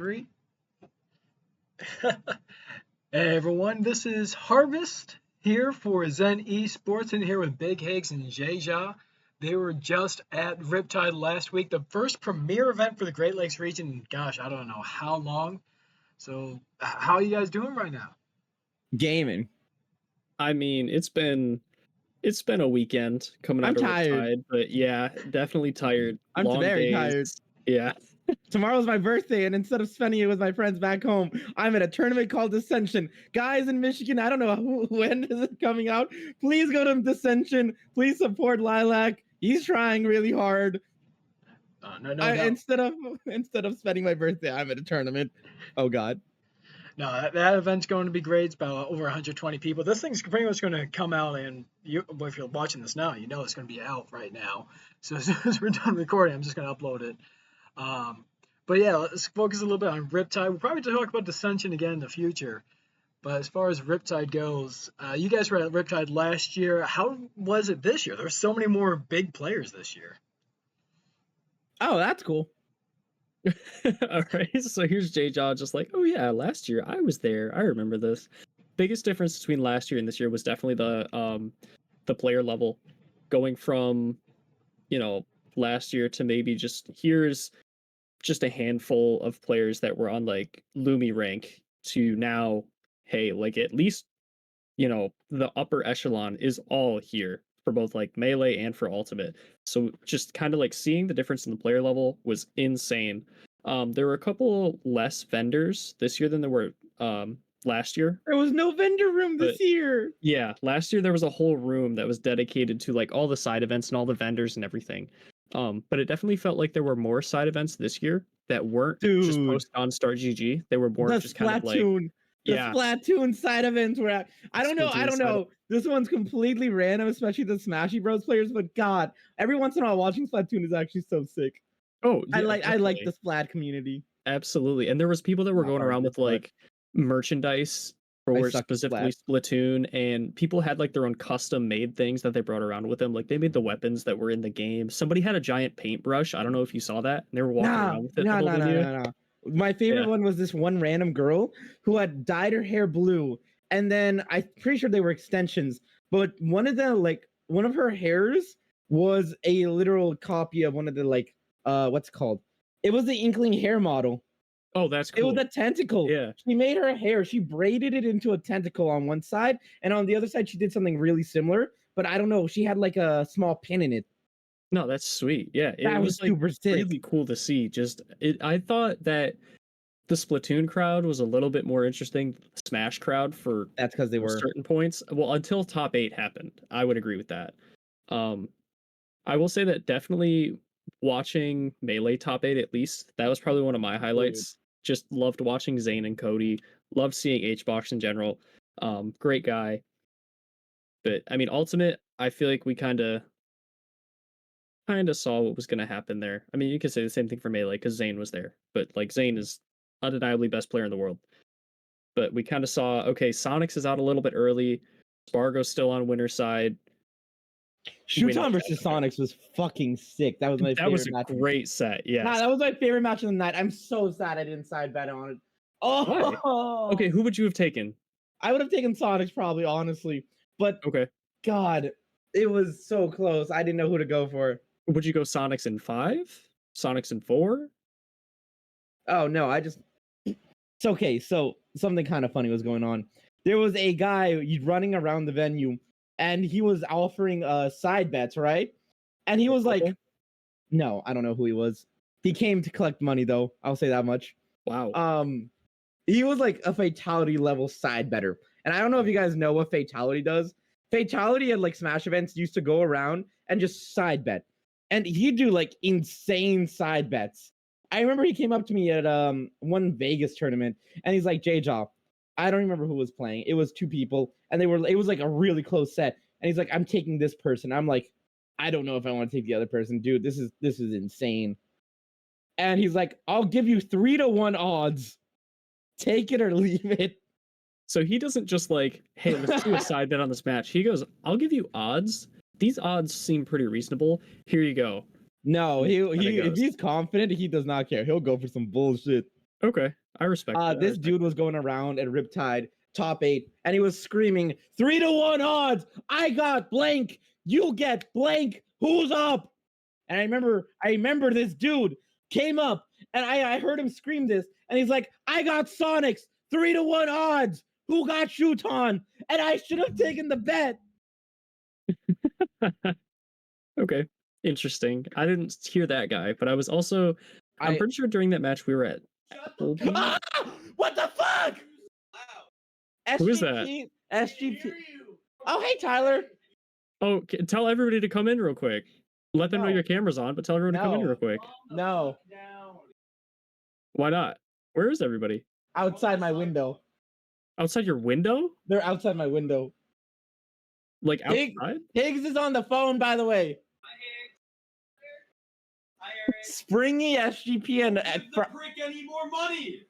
Three. Hey everyone, this is Harvest here for Zen Esports and here with BigHigs and Jeja. They were just at Riptide last week, the first premier event for the Great Lakes region in, gosh, I don't know how long. So, how are you guys doing right now? Gaming. I mean, it's been a weekend coming out of Riptide, but yeah, definitely tired. I'm Long very days. tired. Yeah. Tomorrow's my birthday, and instead of spending it with my friends back home, I'm at a tournament called Decension. Guys in Michigan, I don't know when is it coming out. Please go to Decension. Please support Lilac. He's trying really hard. No doubt. Instead of spending my birthday, I'm at a tournament. Oh God. No, that event's going to be great. It's about over 120 people. This thing's pretty much going to come out, and if you're watching this now, you know it's going to be out right now. So as soon as we're done recording, I'm just going to upload it. But yeah, let's focus a little bit on Riptide. We'll probably talk about Decension again in the future. But as far as Riptide goes, you guys were at Riptide last year. How was it this year? There were so many more big players this year. Oh, that's cool. All right. So here's Jeja just like, oh yeah, last year I was there. I remember this. Biggest difference between last year and this year was definitely the player level, going from, last year to maybe here's just a handful of players that were on like Lumi rank to now, hey, like at least, the upper echelon is all here for both like melee and for ultimate. So just kind of like seeing the difference in the player level was insane. There were a couple less vendors this year than there were last year. There was no vendor room this year. Yeah, last year there was a whole room that was dedicated to like all the side events and all the vendors and everything. But it definitely felt like there were more side events this year that weren't just posted on Start GG. They were more just kind of like Splatoon side events were I don't know. This one's completely random, especially the Smashy Bros players, but God, every once in a while watching Splatoon is actually so sick. Oh, yeah, I like the Splat community. Absolutely. And there was people that were going around with like merchandise for specifically Splatoon, and people had like their own custom made things that they brought around with them. Like they made the weapons that were in the game. Somebody had a giant paintbrush. I don't know if you saw that. And they were walking around with it. No. My favorite one was this one random girl who had dyed her hair blue, and then I'm pretty sure they were extensions. But one of her hairs was a literal copy of one of the what's it called? It was the Inkling hair model. Oh, that's cool. It was a tentacle. Yeah. She made her hair. She braided it into a tentacle on one side, and on the other side, she did something really similar. But I don't know. She had like a small pin in it. No, that's sweet. Yeah, it was like super sick. Really cool to see. I thought that the Splatoon crowd was a little bit more interesting than the Smash crowd for that's because they were certain points. Well, until top 8 happened, I would agree with that. I will say that definitely watching Melee top 8 at least, that was probably one of my highlights. Just loved watching Zane and Cody. Loved seeing HBox in general. Great guy. But I mean, Ultimate, I feel like we kind of saw what was going to happen there. I mean, you could say the same thing for Melee because Zane was there. But like Zane is undeniably best player in the world. But we kind of saw, okay, Sonics is out a little bit early. Spargo's still on winner's side. Shuton versus Sonics was fucking sick. That was my favorite match. That was a great set, yeah. Nah, that was my favorite match of the night. I'm so sad I didn't side bet on it. Oh! Why? Okay, who would you have taken? I would have taken Sonics probably, honestly. But, okay, God, it was so close. I didn't know who to go for. Would you go Sonics in 5? Sonics in 4? Oh, no, it's okay. So, something kind of funny was going on. There was a guy running around the venue, and he was offering side bets, right? And he was like, no, I don't know who he was. He came to collect money, though. I'll say that much. Wow. He was like a fatality level side better. And I don't know if you guys know what fatality does. Fatality at like Smash events used to go around and just side bet. And he'd do like insane side bets. I remember he came up to me at one Vegas tournament, and he's like, Jeja, I don't remember who was playing. It was 2 people, and it was like a really close set. And he's like, I'm taking this person. I'm like, I don't know if I want to take the other person. Dude, this is insane. And he's like, I'll give you 3-1 odds. Take it or leave it. So he doesn't just like, hey, let's do a side bet on this match. He goes, I'll give you odds. These odds seem pretty reasonable. Here you go. No, if he's confident, he does not care. He'll go for some bullshit. Okay, I respect that. I This respect dude was going around at Riptide top 8, and he was screaming 3-1 odds. I got blank. You get blank. Who's up? And I remember this dude came up, and I heard him scream this, and he's like, I got Sonics 3-1 odds. Who got Shuton? And I should have taken the bet. that. Okay, interesting. I didn't hear that guy, but I was also. I'm pretty sure during that match we were at. Ah! What the fuck? Who is that? SGP. Oh, hey, Tyler. Oh, tell everybody to come in real quick. Let them know No. your camera's on, but tell everyone to come in No. real quick. No, Why not? Where is everybody? outside my window. Outside your window? They're outside my window. Like Higgs, outside? Higgs is on the phone, by the way. Springy SGP and prick any more money.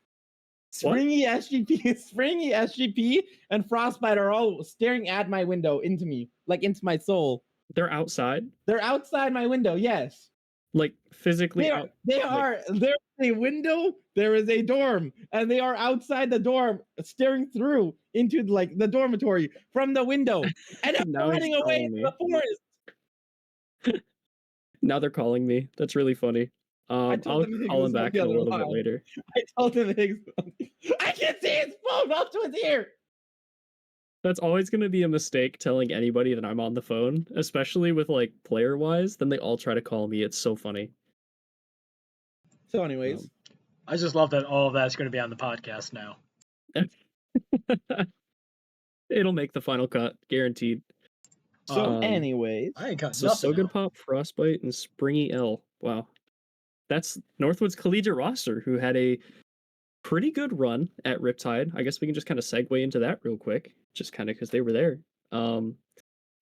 Springy SGP and Frostbite are all staring at my window into me, like into my soul. They're outside? They're outside my window, yes. Like physically They out? are. There is a window, there is a dorm, and they are outside the dorm, staring through into like the dormitory from the window, and I'm Now he's running away calling into me. the forest. Now they're calling me. That's really funny. I'll told them Higgs call was him back on in a the little other bit line. later. I told him Higgs. I can see his phone up to his ear. That's always going to be a mistake telling anybody that I'm on the phone, especially with like player wise. Then they all try to call me. It's so funny. So, anyways, I just love that all of that's going to be on the podcast now. It'll make the final cut, guaranteed. anyways, I ain't cut So nothing Sogan out. Pop, Frostbite, and Springy L. Wow. That's Northwood's collegiate roster, who had a pretty good run at Riptide. I guess we can just kind of segue into that real quick, just kind of because they were there.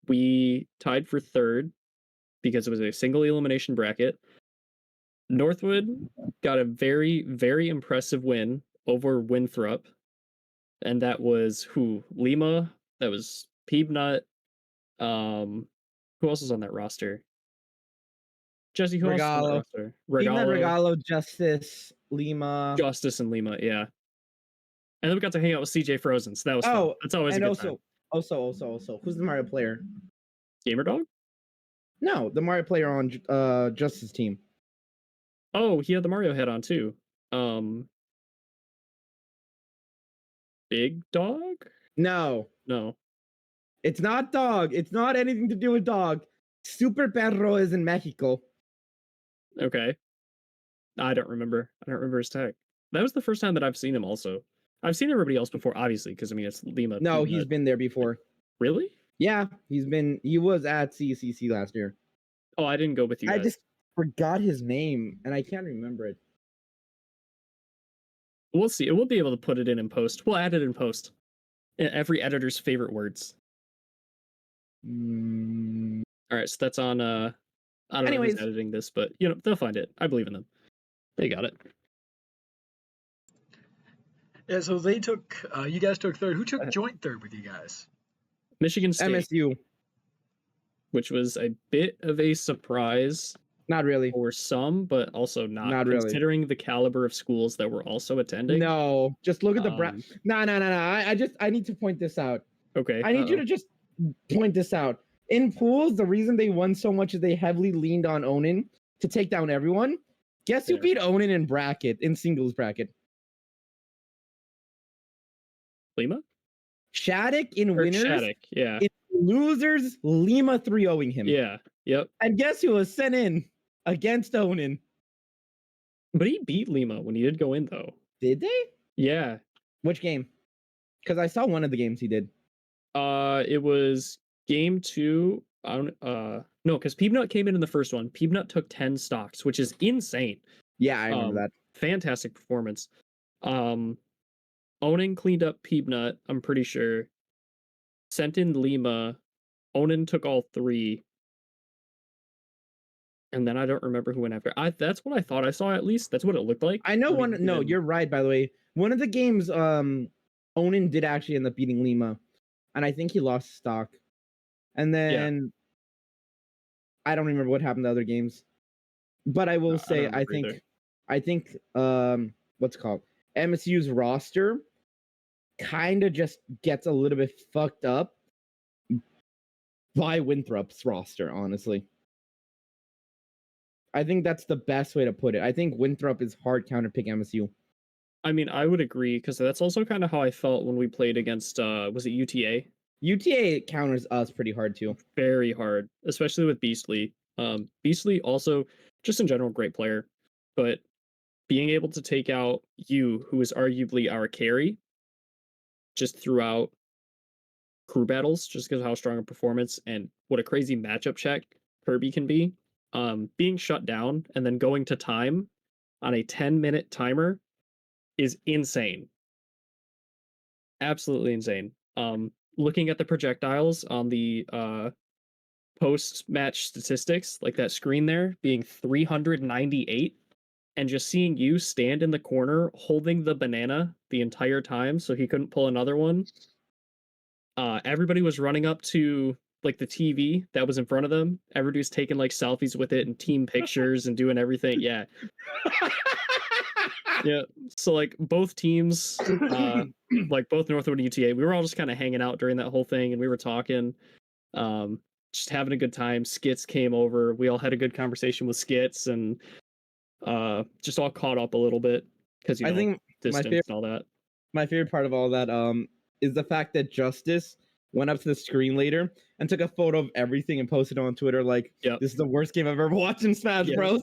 We tied for third because it was a single elimination bracket. Northwood got a very, very impressive win over Winthrop. And that was who? Lima. That was Peebnut. Who else was on that roster? Jesse, who else was on that roster? Regalo, Justice, Lima. Justice and Lima, yeah. And then we got to hang out with CJ Frozen, so that was fun. That's always a good time. Also, who's the Mario player? Gamer Dog? No, the Mario player on Justice team. Oh, he had the Mario head on too. Big Dog? No, it's not Dog. It's not anything to do with Dog. Super Perro is in Mexico. Okay. I don't remember his tag. That was the first time that I've seen him also. I've seen everybody else before, obviously, because I mean it's Lima. No, he's been there before. Really? Yeah, he was at CCC last year. Oh, I didn't go with you guys. I just forgot his name, and I can't remember it. We'll see. We'll be able to put it in post. We'll add it in post. Every editor's favorite words. All right, so that's on. I don't know who's editing this, but they'll find it. I believe in them. They got it. Yeah, so they took. You guys took third. Who took joint third with you guys? Michigan State. MSU. Which was a bit of a surprise. Not really. For some, but also not. Not really. Considering the caliber of schools that were also attending. No, just look at the No. I need to point this out. Okay. I need you to just point this out. In pools, the reason they won so much is they heavily leaned on Onin to take down everyone. Guess who beat Onin in singles bracket? Lima? Shattuck in winners. Shattuck, yeah. In losers, Lima 3-0ing him. Yeah, yep. And guess who was sent in against Onin? But he beat Lima when he did go in, though. Did they? Yeah. Which game? Because I saw one of the games he did. It was game 2. No, because Peebnut came in the first one. Peebnut took 10 stocks, which is insane. Yeah, I remember that. Fantastic performance. Onin cleaned up Peebnut, I'm pretty sure. Sent in Lima. Onin took all 3. And then I don't remember who went after. That's what I thought I saw, at least. That's what it looked like. I know one. No, you're right, by the way. One of the games, Onin did actually end up beating Lima. And I think he lost stock. And then I don't remember what happened to other games. But I will say, I think what's it called? MSU's roster kind of just gets a little bit fucked up by Winthrop's roster, honestly. I think that's the best way to put it. I think Winthrop is hard counterpick MSU. I mean, I would agree because that's also kind of how I felt when we played against was it UTA? UTA counters us pretty hard too. Very hard, especially with Beastly. Beastly also, just in general, great player, but being able to take out you, who is arguably our carry, just throughout crew battles, just because of how strong a performance and what a crazy matchup check Kirby can be. Being shut down and then going to time on a 10-minute timer is insane. Absolutely insane. Looking at the projectiles on the post-match statistics, like that screen there being 398, and just seeing you stand in the corner holding the banana the entire time so he couldn't pull another one. Everybody was running up to like the TV that was in front of them. Everybody was taking like selfies with it and team pictures and doing everything. Yeah. Yeah. So like both teams, like both Northwood and UTA, we were all just kind of hanging out during that whole thing, and we were talking, just having a good time. Skits came over. We all had a good conversation with Skits, and just all caught up a little bit because I think distance and all that. My favorite part of all that is the fact that Justice went up to the screen later and took a photo of everything and posted it on Twitter like, this is the worst game I've ever watched in Smash Bros.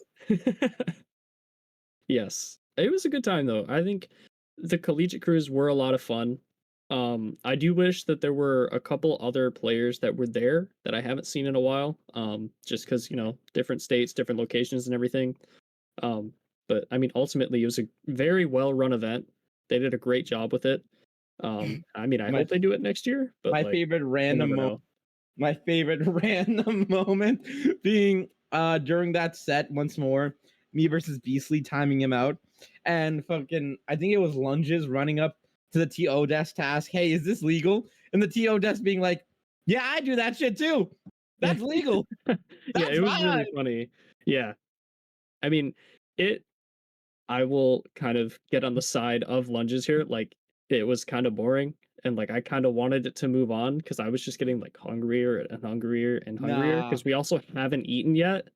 Yes. It was a good time, though. I think the collegiate crews were a lot of fun. I do wish that there were a couple other players that were there that I haven't seen in a while, just because, different states, different locations and everything. But, I mean, ultimately, it was a very well-run event. They did a great job with it. I mean, I hope they do it next year. But my favorite random moment being during that set once more, me versus Beastly timing him out, and fucking I think it was Lunges running up to the TO desk to ask, hey, is this legal? And the TO desk being like, yeah, I do that shit too. That's legal. Yeah, it was really funny. Yeah. I mean, I will kind of get on the side of Lunges here. Like, it was kind of boring, and like I kind of wanted it to move on because I was just getting like hungrier and hungrier and hungrier because we also haven't eaten yet.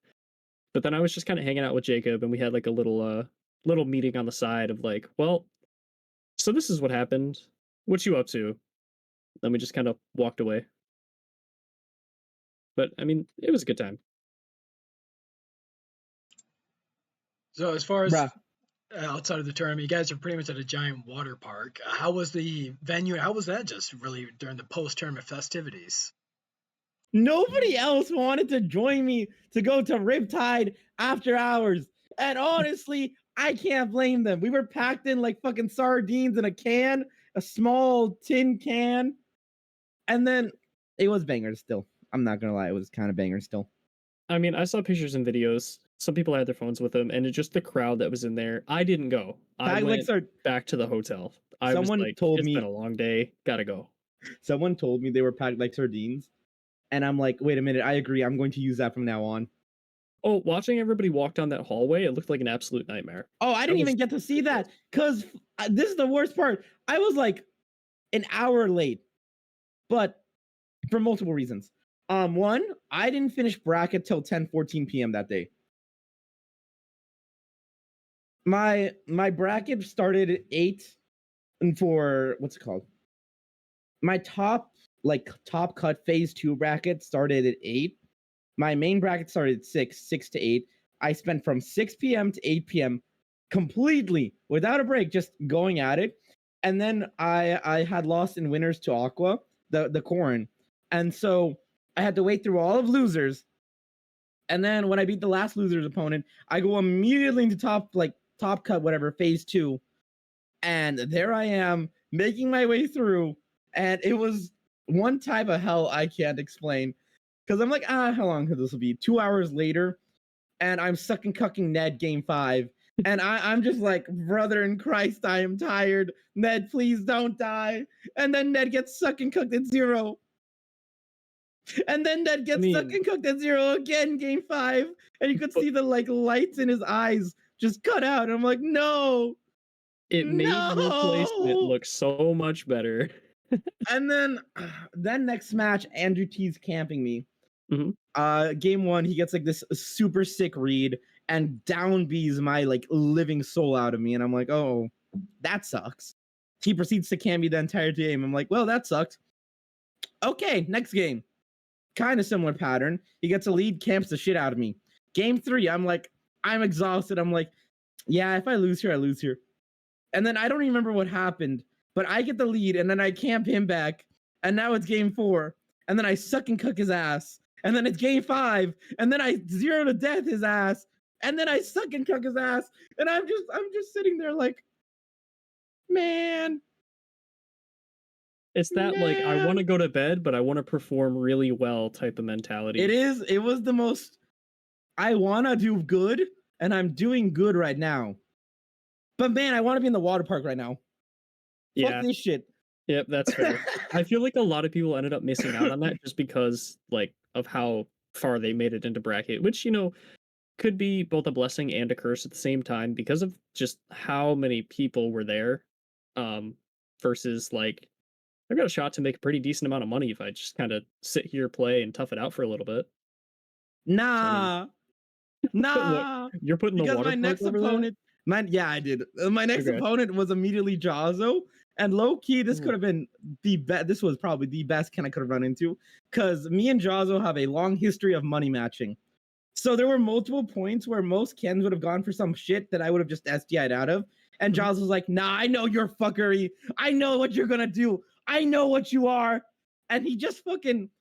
But then I was just kind of hanging out with Jacob, and we had like a little meeting on the side of like, well, so this is what happened. What you up to? Then we just kind of walked away. But I mean, it was a good time. So as far as outside of the tournament, you guys are pretty much at a giant water park. How was the venue? How was that just really during the post-tournament festivities? Nobody else wanted to join me to go to Riptide after hours. And honestly, I can't blame them. We were packed in like fucking sardines in a can, a small tin can. And then it was bangers still. I'm not going to lie. It was kind of bangers still. I mean, I saw pictures and videos. Some people had their phones with them, and it's just the crowd that was in there. I didn't go. I went back to the hotel. Someone told me it's been a long day. Gotta go. Someone told me they were packed like sardines. And I'm like, wait a minute, I agree. I'm going to use that from now on. Oh, watching everybody walk down that hallway, it looked like an absolute nightmare. Oh, I didn't even get to see that because this is the worst part. I was like an hour late, but for multiple reasons. One, I didn't finish bracket till 10:14 p.m. that day. My bracket started at 8, and for what's it called? My top cut phase 2 bracket started at 8. My main bracket started at 6 to 8. I spent from 6 p.m. to 8 p.m. completely without a break, just going at it. And then I had lost in winners to Aqua, the corn. And so I had to wait through all of losers. And then when I beat the last loser's opponent, I go immediately into top cut, whatever, phase 2. And there I am making my way through. And it was one type of hell I can't explain. Because I'm like, how long could this be? 2 hours later, and I'm sucking cucking Ned game 5. And I'm just like, brother in Christ, I am tired. Ned, please don't die. And then Ned gets sucking cooked at 0. And then Ned gets sucking cooked at 0 again, game 5. And you could see the lights in his eyes just cut out. And I'm like, no. It made your placement No! look so much better. And then next match, Andrew T's camping me. Mhm. Game 1, he gets like this super sick read and down B's my like living soul out of me, and I'm like, oh, that sucks. He proceeds to camp me the entire game. I'm like, well, that sucked. Okay, next game. Kind of similar pattern. He gets a lead, camps the shit out of me. Game 3, I'm like, I'm exhausted. I'm like, yeah, if I lose here, I lose here. And then I don't remember what happened, but I get the lead, and then I camp him back, and now it's game 4, and then I suck and cook his ass, and then it's game 5, and then I 0 to death his ass, and then I suck and cook his ass, and I'm just sitting there like, man. It's that like I want to go to bed, but I want to perform really well type of mentality. It was the most. I want to do good, and I'm doing good right now. But man, I want to be in the water park right now. Yeah. Fuck this shit. Yep, that's fair. I feel like a lot of people ended up missing out on that just because like of how far they made it into bracket, which could be both a blessing and a curse at the same time because of just how many people were there. Versus like I've got a shot to make a pretty decent amount of money if I just kind of sit here, play, and tough it out for a little bit. Nah. Nah. You're putting the Because water my next over opponent. Yeah, I did. My next Okay. opponent was immediately Jazo, and low key, this could have been the best. This was probably the best Ken I could have run into, because me and Jazo have a long history of money matching. So there were multiple points where most Kens would have gone for some shit that I would have just SDI'd out of, and Mhm. Jazo was like, "Nah, I know your fuckery. I know what you're gonna do. I know what you are," and he just fucking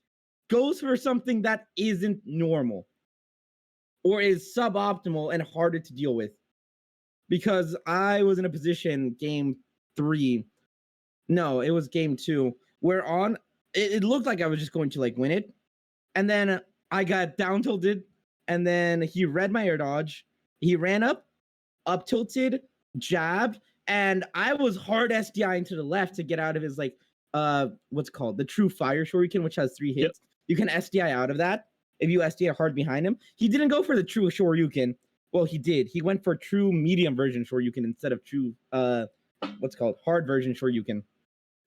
goes for something that isn't normal or is suboptimal and harder to deal with. Because I was in a position game 3, no, it was game 2, where it looked like I was just going to like win it, and then I got down tilted, and then he read my air dodge, he ran up tilted, jabbed, and I was hard SDIing to the left to get out of his like what's it called, the true fire shuriken, which has 3 hits. Yep. You can SDI out of that if you SDI hard behind him. He didn't go for the true shoryuken. Well, he did. He went for true medium version shoryuken instead of true what's it called, hard version shoryuken.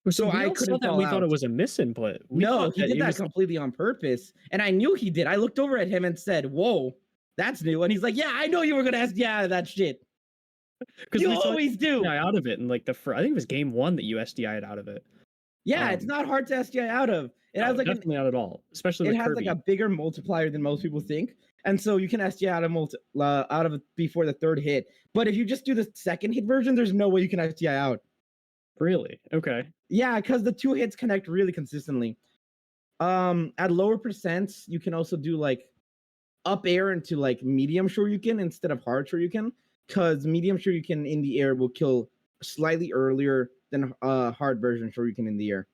So I we all couldn't saw that. fall We thought out. it was a misinput. We No, thought he did it that was completely on purpose, and I knew he did. I looked over at him and said, "Whoa, that's new." And he's like, "Yeah, I know you were gonna SDI out of that shit. because You we saw always do." SDI out of it, and like I think it was game 1 that you SDI'd out of it. Yeah, it's not hard to SDI out of. It has like definitely not at all, especially it with has Kirby. like a bigger multiplier than most people think, and so you can SDI out of it before the 3rd hit. But if you just do the 2nd hit version, there's no way you can SDI out. Really? Okay. Yeah, because the 2 hits connect really consistently. At lower percents, you can also do like up air into like medium shoryuken instead of hard shoryuken, because medium shoryuken in the air will kill slightly earlier than hard version shoryuken in the air.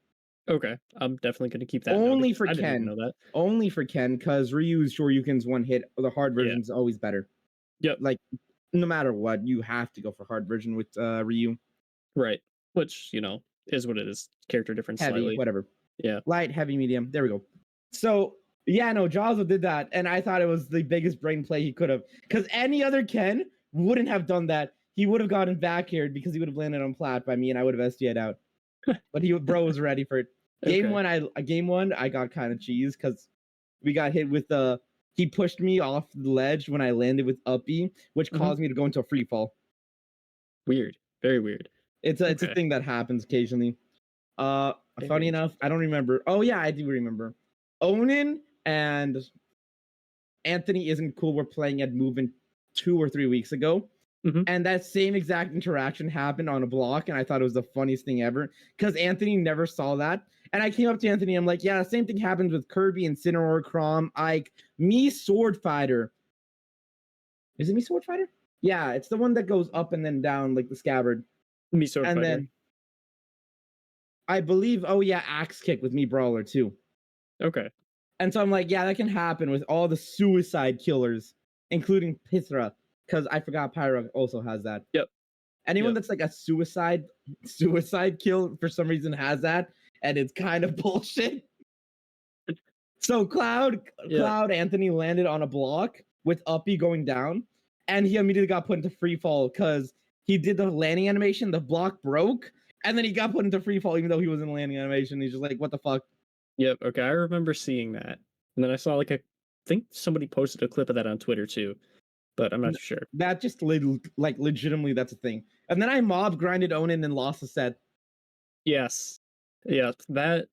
Okay, I'm definitely going to keep that. Only noted, for I didn't even Ken. know that. Only for Ken, because Ryu's shoryuken's 1 hit. The hard version's always better. Yep. Like no matter what, you have to go for hard version with Ryu. Right. Which is what it is. Character difference Heavy, slightly. whatever. Yeah. Light, heavy, medium. There we go. So yeah, no, Jazo did that, and I thought it was the biggest brain play he could have. Because any other Ken wouldn't have done that. He would have gotten back aired because he would have landed on plat by me, and I would have SDI'd out. But bro was ready for it. Game one, I got kind of cheesed because we got hit with he pushed me off the ledge when I landed with up B, which caused me to go into a free fall. Weird. Very weird. It's a thing that happens occasionally. Funny enough, I don't remember. Oh yeah, I do remember. Onin and Anthony Isn't Cool were playing at Movement 2 or 3 weeks ago. And that same exact interaction happened on a block, and I thought it was the funniest thing ever because Anthony never saw that. And I came up to Anthony, I'm like, yeah, the same thing happens with Kirby, Incineroar, Chrom, Ike, me, Sword Fighter. Is it me, Sword Fighter? Yeah, it's the one that goes up and then down like the scabbard. Me, Sword Fighter. And then I believe, Axe Kick with me, Brawler too. Okay. And so I'm like, yeah, that can happen with all the suicide killers, including Pithra. Because I forgot Pyro also has that. Yep. Anyone that's like a suicide kill for some reason has that, and it's kind of bullshit. So Cloud Anthony landed on a block with Uppy going down, and he immediately got put into free fall because he did the landing animation, the block broke, and then he got put into free fall even though he was in landing animation. He's just like, what the fuck? Yep. Okay, I remember seeing that, and then I saw like I think somebody posted a clip of that on Twitter too, but I'm not sure. That just like legitimately that's a thing. And then I mob grinded Onin and lost a set. Yes. Yeah, that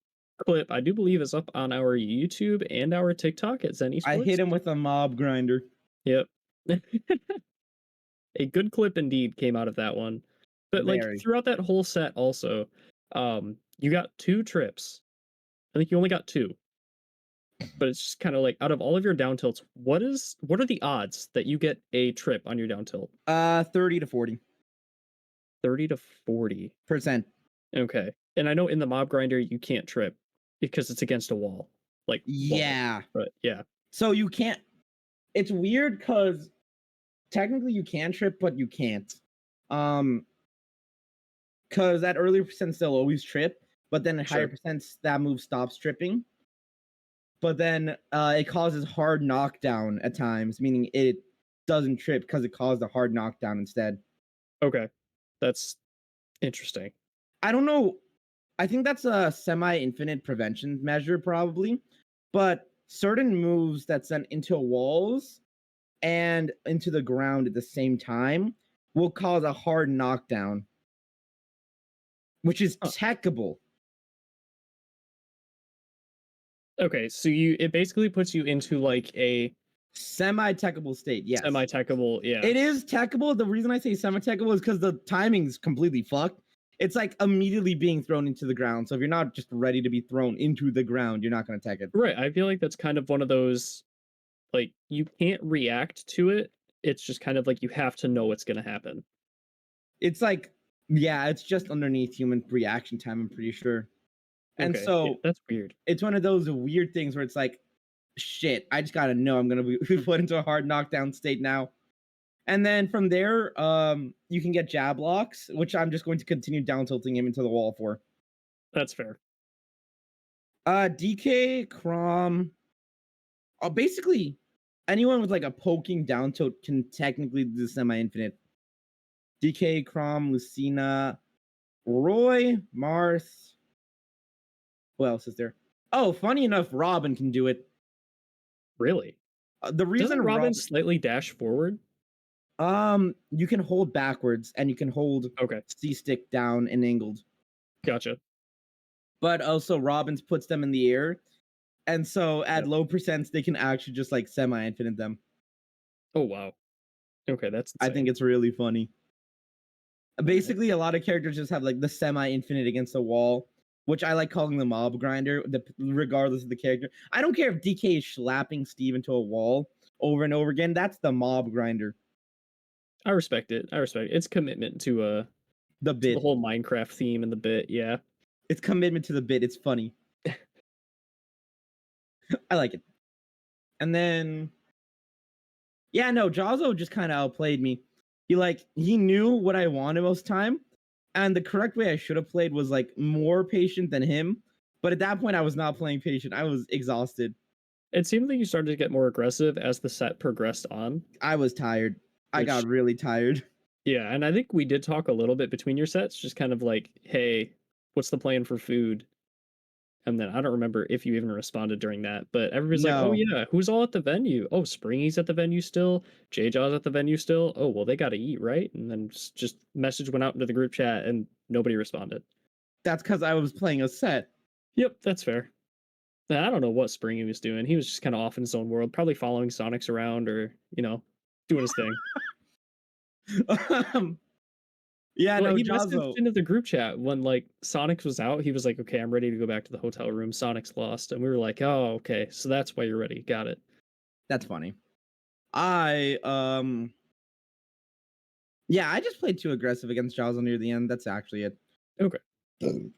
clip I do believe is up on our YouTube and our TikTok at Zen Esports. I hit him with a mob grinder. Yep. A good clip indeed came out of that one. But like Very. throughout that whole set also, you got 2 trips. I think you only got 2. But it's just kind of like out of all of your down tilts, what are the odds that you get a trip on your down tilt? 30 to 40%. 30 to 40%. Okay. And I know in the mob grinder you can't trip because it's against a wall. Like yeah. Wall. But yeah. So you can't. It's weird because technically you can trip, but you can't. Because at earlier percent still always trip, but then at higher percents that move stops tripping. But then it causes hard knockdown at times, meaning it doesn't trip because it caused a hard knockdown instead. Okay. That's interesting. I don't know. I think that's a semi-infinite prevention measure probably, but certain moves that send into walls and into the ground at the same time will cause a hard knockdown, which is techable. Okay, so it basically puts you into like a semi-techable state. Yes. Semi-techable, yeah. It is techable. The reason I say semi-techable is because the timing's completely fucked. It's like immediately being thrown into the ground. So if you're not just ready to be thrown into the ground, you're not going to tech it. Right. I feel like that's kind of one of those, like, you can't react to it. It's just kind of like you have to know what's going to happen. It's like, yeah, it's just underneath human reaction time, I'm pretty sure. And Okay, so yeah, that's weird. It's one of those weird things where it's like, shit, I just got to know I'm going to be put into a hard knockdown state now. And then from there, you can get jab locks, which I'm just going to continue down tilting him into the wall for. That's fair. DK, Crom, basically anyone with like a poking down tilt can technically do semi-infinite. DK, Crom, Lucina, Roy, Marth. Who else is there? Oh, funny enough, Robin can do it. Really? The reason doesn't Robin slightly dash forward? You can hold backwards and you can hold C stick down and angled. Gotcha. But also Robin's puts them in the air. And so at low percents, they can actually just like semi-infinite them. Oh, wow. Okay, that's insane. I think it's really funny. Basically, a lot of characters just have like the semi-infinite against the wall, which I like calling the mob grinder, regardless of the character. I don't care if DK is slapping Steve into a wall over and over again. That's the mob grinder. I respect it. It's commitment to the bit, to the whole Minecraft theme and the bit. Yeah, it's commitment to the bit. It's funny. I like it. And then, yeah, no, Jazo just kind of outplayed me. He knew what I wanted most time, and the correct way I should have played was like more patient than him. But at that point, I was not playing patient. I was exhausted. It seemed like you started to get more aggressive as the set progressed on. I was tired. I got really tired. Yeah, and I think we did talk a little bit between your sets, just kind of like, hey, what's the plan for food? And then I don't remember if you even responded during that, but everybody's like, oh yeah, who's all at the venue? Oh, Springy's at the venue still. Jeja's at the venue still. Oh, well, they got to eat, right? And then just message went out into the group chat and nobody responded. That's because I was playing a set. Yep, that's fair. I don't know what Springy was doing. He was just kind of off in his own world, probably following Sonics around or, doing his thing. Yeah, well, no, he messaged into the group chat when like Sonics was out. He was like, "Okay, I'm ready to go back to the hotel room. Sonics lost," and we were like, "Oh, okay, so that's why you're ready. Got it." That's funny. I just played too aggressive against Jaws near the end. That's actually it. Okay.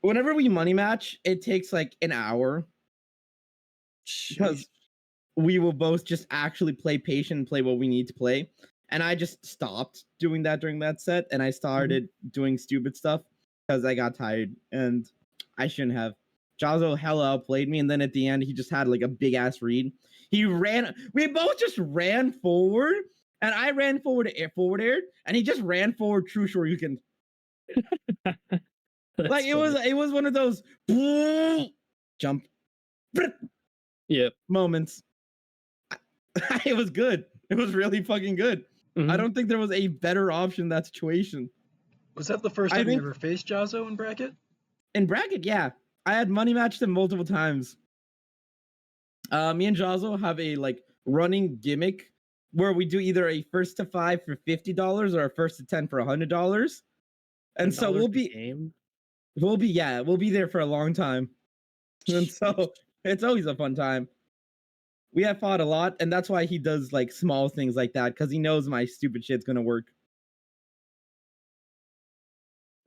Whenever we money match, it takes like an hour because we will both just actually play patient and play what we need to play. And I just stopped doing that during that set, and I started doing stupid stuff because I got tired, and I shouldn't have. Jazo hella outplayed me, and then at the end, he just had like a big ass read. We both just ran forward, And I ran forward air, and he just ran forward true Shoryuken. Like it was one of those jump Yep. moments. It was good. It was really fucking good. Mhm. I don't think there was a better option in that situation. Was that the first I time you think- ever faced Jazo in bracket? In bracket, yeah. I had money matched him multiple times. Me and Jazo have a like running gimmick where we do either a first to 5 for $50 or a first to 10 for $100. And so $10 we'll a be game? we'll be there for a long time. And so it's always a fun time. We have fought a lot, and that's why he does like small things like that, because he knows my stupid shit's gonna work.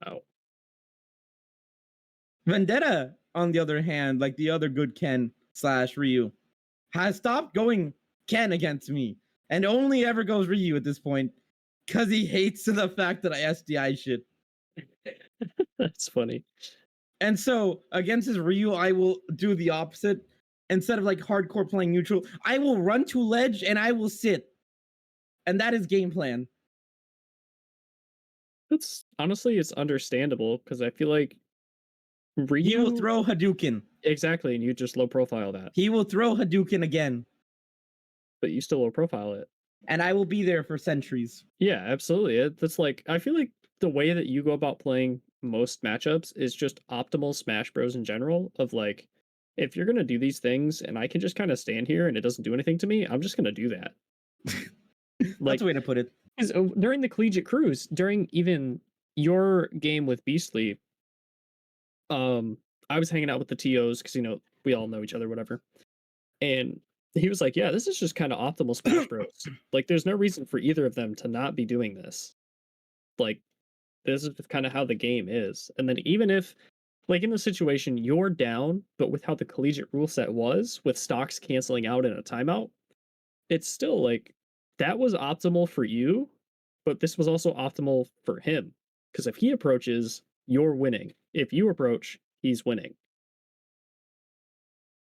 Oh. Vendetta, on the other hand, like the other good Ken / Ryu, has stopped going Ken against me and only ever goes Ryu at this point because he hates the fact that I SDI shit. That's funny. And so against his Ryu, I will do the opposite. Instead of like hardcore playing neutral, I will run to ledge and I will sit. And that is game plan. It's honestly, it's understandable because I feel like Ryu He will throw Hadouken. exactly, and you just low profile that, He will throw Hadouken again. but you still low profile it. And I will be there for centuries. Yeah, absolutely. That's like I feel like the way that you go about playing most matchups is just optimal Smash Bros in general. Of like, if you're gonna do these things and I can just kind of stand here and it doesn't do anything to me, I'm just gonna do that. Like That's a way to put it. because during the collegiate cruise, during even your game with Beastly, I was hanging out with the TOs because you know we all know each other, whatever. And he was like, "Yeah, this is just kind of optimal Smash Bros. Like, there's no reason for either of them to not be doing this. Like, this is kind of how the game is." And then even if, like, in the situation you're down, but with how the collegiate rule set was, with stocks canceling out in a timeout, it's still like that was optimal for you, but this was also optimal for him because if he approaches, you're winning. If you approach, he's winning.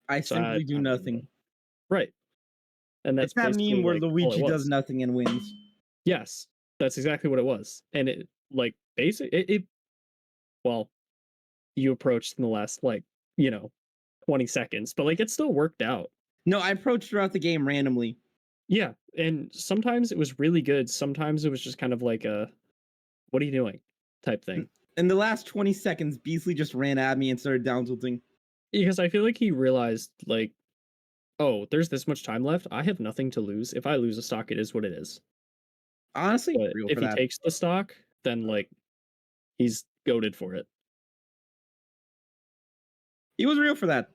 I So simply do I- nothing. Right. And that's It's that basically, meme where like, all Luigi it does was. nothing and wins. Yes, that's exactly what it was. And it like it well, you approached in the last like, 20 seconds, but like it still worked out. No, I approached throughout the game randomly. Yeah, and sometimes it was really good, sometimes it was just kind of like a what are you doing type thing. In the last 20 seconds, Beastly just ran at me and started down tilting. Because I feel like he realized like, oh, there's this much time left. I have nothing to lose. If I lose a stock, it is what it is. Honestly, But real if for he that. takes the stock, then like he's goated for it. He was real for that.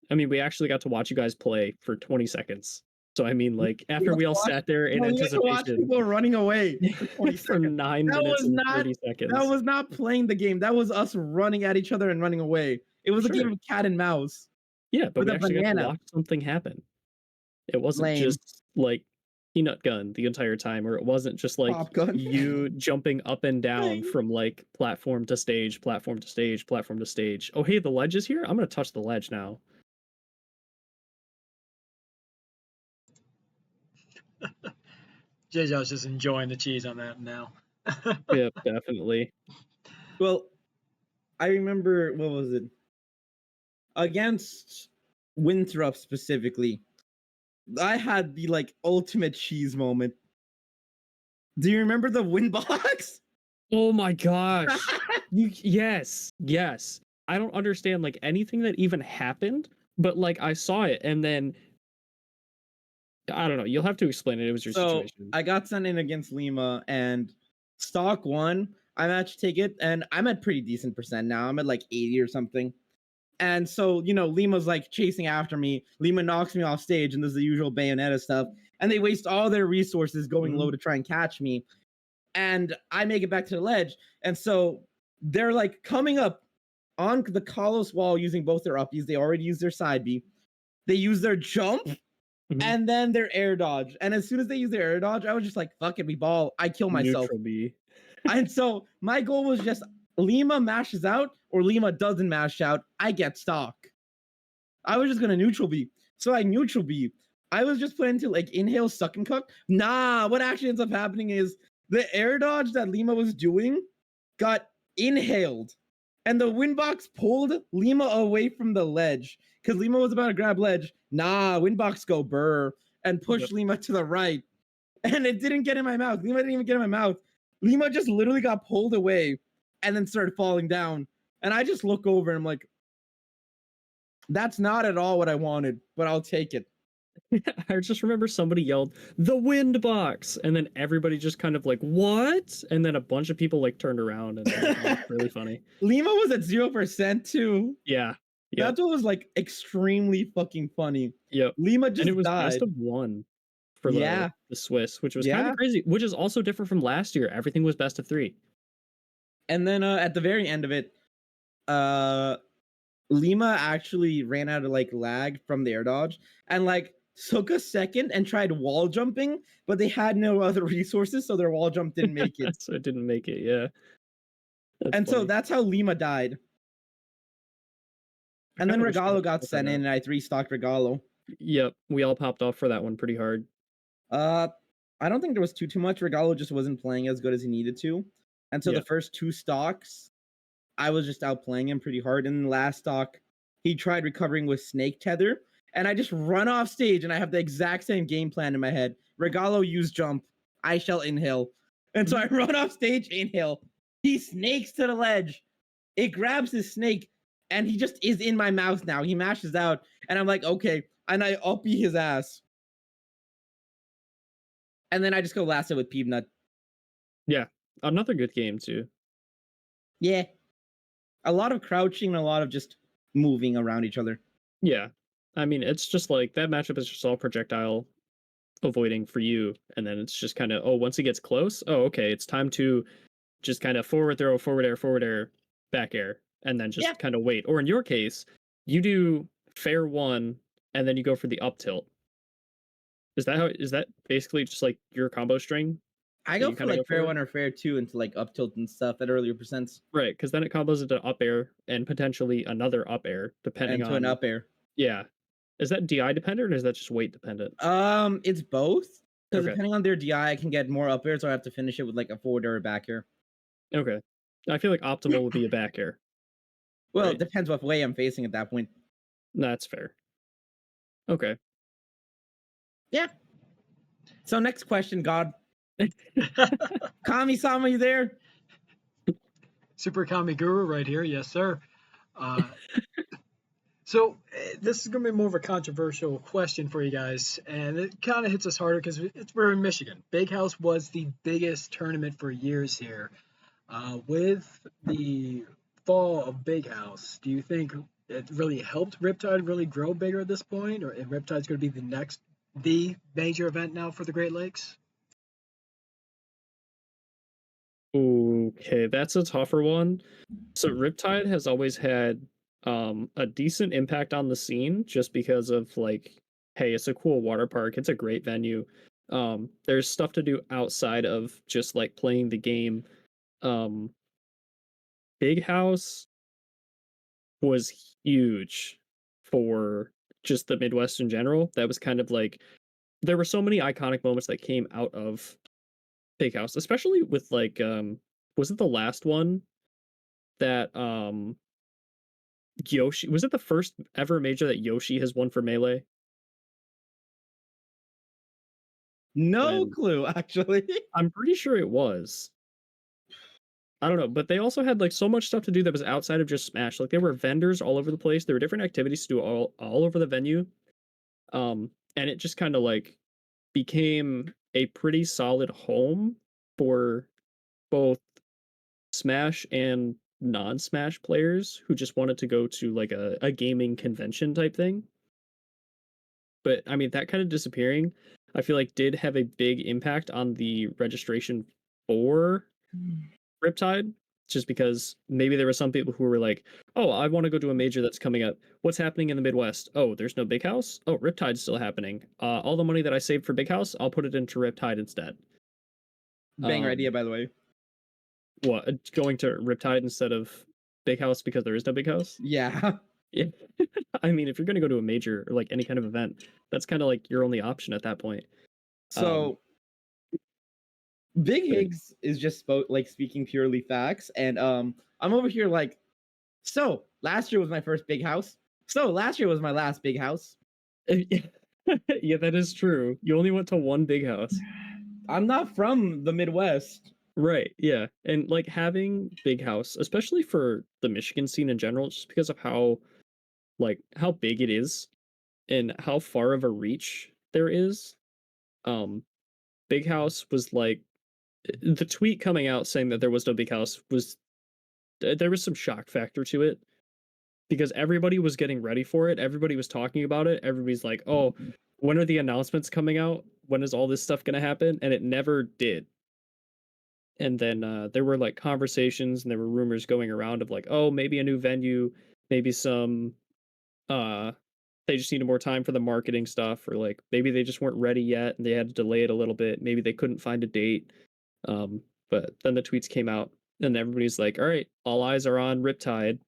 I mean, we actually got to watch you guys play for 20 seconds. So I mean, like after we all watched- sat there in No, you had to watch anticipation people running away for 20 for seconds. 9 That minutes was and not- 30 seconds. That was not playing the game. That was us running at each other and running away. It was a game Sure. of cat and mouse. Yeah, but with we a actually got to banana. watch something happen. It wasn't Lame. just like peanut gun the entire time, or it wasn't just like Pop gun. you jumping up and down Lame. from like platform to stage, platform to stage, platform to stage. Oh, hey, the ledge is here. I'm gonna touch the ledge now. Jeja's just enjoying the cheese on that now. Yeah, definitely. Well, I remember, what was it? Against Winthrop specifically, I had the like ultimate cheese moment. Do you remember the win box? Oh my gosh. Yes. I don't understand like anything that even happened, but like I saw it and then I don't know. You'll have to explain it. It was your So situation. I got sent in against Lima and stock won. I matched ticket and I'm at pretty decent percent now. I'm at like 80 or something. And so, Lima's like chasing after me. Lima knocks me off stage and there's the usual Bayonetta stuff. And they waste all their resources going low to try and catch me. And I make it back to the ledge. And so they're like coming up on the Kalos wall using both their uppies. They already used their side B. They use their jump Mhm. and then their air dodge. And as soon as they use their air dodge, I was just like, fuck it, we ball. I kill myself. Neutral B. And so my goal was just Lima mashes out or Lima doesn't mash out. I get stock. I was just going to neutral B. So I neutral B. I was just planning to like inhale, suck, and cook. Nah, what actually ends up happening is the air dodge that Lima was doing got inhaled, and the windbox pulled Lima away from the ledge because Lima was about to grab ledge. Nah, windbox go burr and push Lima to the right, and it didn't get in my mouth. Lima didn't even get in my mouth. Lima just literally got pulled away and then started falling down. And I just look over and I'm like, that's not at all what I wanted, but I'll take it. I just remember somebody yelled, "The wind box!" And then everybody just kind of like, "What?" And then a bunch of people like turned around, and it was really funny. Lima was at 0% too. Yeah. That's what was like extremely fucking funny. Yep. Lima just And it was died. best of one for the Swiss, which was kind of crazy, which is also different from last year. Everything was best of 3. And then at the very end of it, Lima actually ran out of like lag from the air dodge and like took a second and tried wall jumping, but they had no other resources, so their wall jump didn't make it. So it didn't make it, yeah. That's funny. So that's how Lima died. And then Regalo got sent in, and I 3-stocked Regalo. Yep, we all popped off for that one pretty hard. I don't think there was too much. Regalo just wasn't playing as good as he needed to. And so the first 2 stocks, I was just outplaying him pretty hard. And the last stock, he tried recovering with Snake Tether. And I just run off stage, and I have the exact same game plan in my head. Regalo use jump. I shall inhale. And so I run off stage, inhale. He snakes to the ledge. It grabs his snake, and he just is in my mouth now. He mashes out, and I'm like, okay. And I uppy his ass. And then I just go last with Peanut. Yeah, another good game too. Yeah. A lot of crouching and a lot of just moving around each other. Yeah. I mean, it's just like that matchup is just all projectile avoiding for you. And then it's just kind of, once he gets close, okay, it's time to just kind of forward throw, forward air, back air, and then just kind of wait. Or in your case, you do fair 1 and then you go for the up tilt. Is that basically just like your combo string? I go for like fair 1 or fair 2 into like up tilt and stuff at earlier percents. Right, because then it combos into up air and potentially another up air, depending on... an up air. Yeah. Is that DI dependent or is that just weight dependent? It's both. Because depending on their DI, I can get more up airs, or I have to finish it with like a forward or a back air. Okay. I feel like optimal would be a back air. Well, it depends what way I'm facing at that point. That's fair. Okay. Yeah. So next question, God. Kami-sama, you there? Super Kami Guru right here. Yes, sir. So this is going to be more of a controversial question for you guys, and it kind of hits us harder because we're in Michigan. Big House was the biggest tournament for years here. With the fall of Big House, do you think it really helped Riptide really grow bigger at this point, or Riptide's going to be the major event now for the Great Lakes? Okay, that's a tougher one. So Riptide has always had a decent impact on the scene just because of like, hey, it's a cool water park, it's a great venue. There's stuff to do outside of just like playing the game. Big House was huge for just the Midwest in general. That was kind of like, there were so many iconic moments that came out of Big House, especially with like was it the last one that Yoshi, was it the first ever major that Yoshi has won for Melee? No clue, actually. I'm pretty sure it was. I don't know, but they also had like so much stuff to do that was outside of just Smash. Like there were vendors all over the place. There were different activities to do all over the venue. And it just kind of like became a pretty solid home for both Smash and non-Smash players who just wanted to go to like a gaming convention type thing. But I mean, that kind of disappearing, I feel like did have a big impact on the registration for Riptide, just because maybe there were some people who were like, oh, I want to go to a major that's coming up. What's happening in the Midwest? Oh, there's no Big House? Oh, Riptide's still happening. All the money that I saved for Big House, I'll put it into Riptide instead. Banger idea, by the way. What, going to Riptide instead of Big House because there is no Big House? Yeah. Yeah. I mean, if you're gonna go to a major or like any kind of event, that's kind of like your only option at that point. So Big Good. Higgs is just speaking purely facts, and I'm over here like, so last year was my first big house. So last year was my last big house. Yeah, that is true. You only went to one big house. I'm not from the Midwest. Right, yeah. And like having big house, especially for the Michigan scene in general, just because of how big it is and how far of a reach there is. Big house was like the tweet coming out saying that there was no big house was there was some shock factor to it because everybody was getting ready for it. Everybody was talking about it. Everybody's like, "Oh, when are the announcements coming out? When is all this stuff going to happen?" And it never did. And then there were like conversations and there were rumors going around of like, "Oh, maybe a new venue, maybe some uh they just needed more time for the marketing stuff, or like maybe they just weren't ready yet and they had to delay it a little bit. Maybe they couldn't find a date." But then the tweets came out and everybody's like, "All right, all eyes are on Riptide,"